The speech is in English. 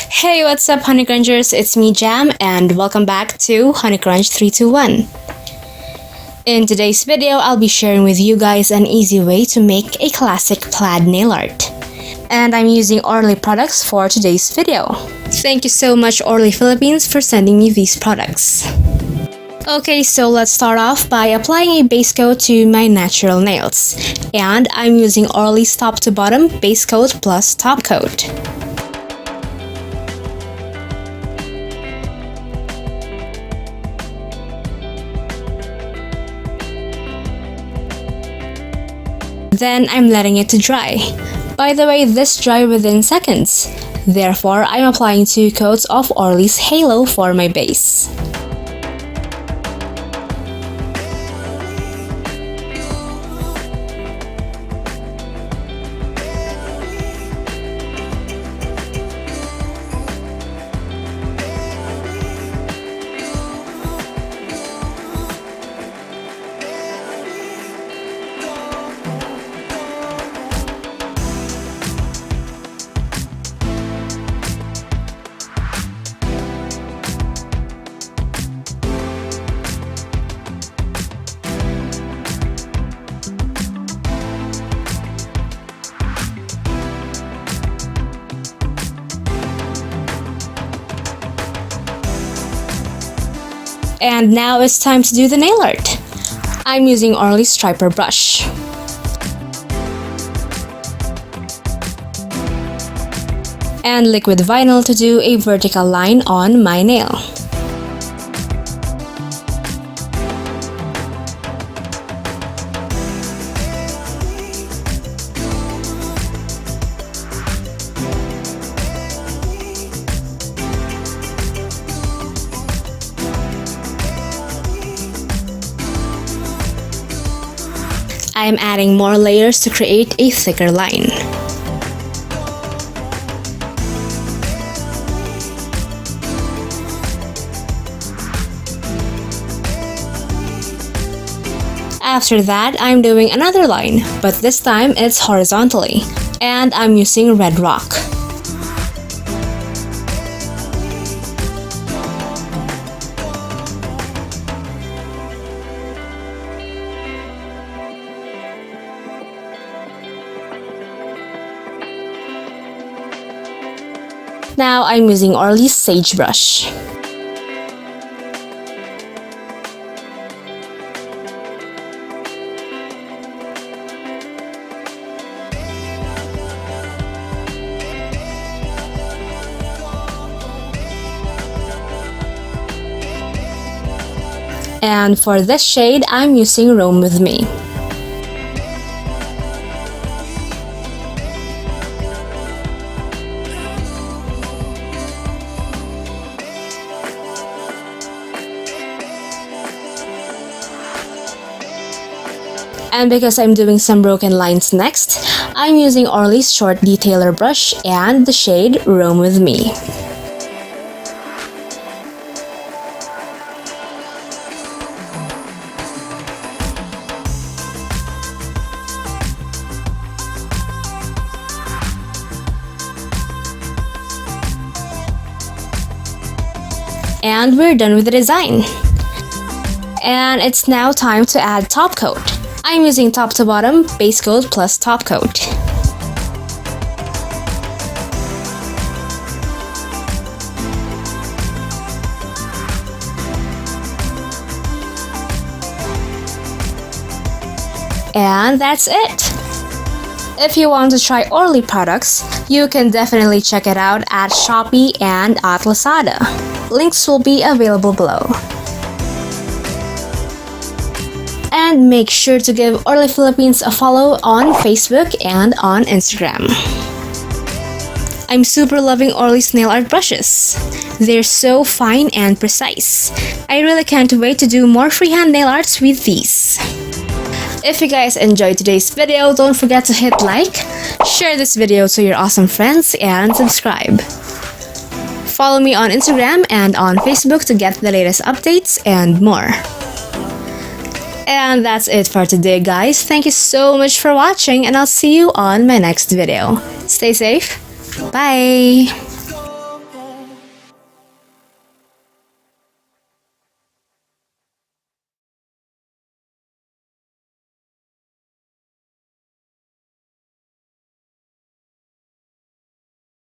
Hey, what's up, honeycrunchers? It's me, Jam, and welcome back to honeycrunch321. In today's video, I'll be sharing with you guys an easy way to make a classic plaid nail art. And I'm using ORLY products for today's video. Thank you so much, ORLY Philippines, for sending me these products. Okay, so let's start off by applying a base coat to my natural nails. And I'm using ORLY's top to bottom base coat plus top coat. Then I'm letting it to dry. By the way, this dried within seconds. Therefore, I'm applying 2 coats of ORLY's Halo for my base. And now it's time to do the nail art. I'm using ORLY's striper brush. And liquid vinyl to do a vertical line on my nail. I am adding more layers to create a thicker line. After that, I'm doing another line, but this time it's horizontally, and I'm using red rock. Now I'm using ORLY's sage brush. And for this shade, I'm using Roam With Me. And because I'm doing some broken lines next, I'm using ORLY's short detailer brush and the shade Roam With Me. And we're done with the design. And it's now time to add top coat. I'm using top to bottom base coat plus top coat. And that's it! If you want to try ORLY products, you can definitely check it out at Shopee and at Lazada. Links will be available below. And make sure to give ORLY Philippines a follow on Facebook and on Instagram. I'm super loving ORLY's nail art brushes. They're so fine and precise. I really can't wait to do more freehand nail arts with these. If you guys enjoyed today's video, don't forget to hit like, share this video to your awesome friends, and subscribe. Follow me on Instagram and on Facebook to get the latest updates and more. And that's it for today, guys. Thank you so much for watching, and I'll see you on my next video. Stay safe. Bye!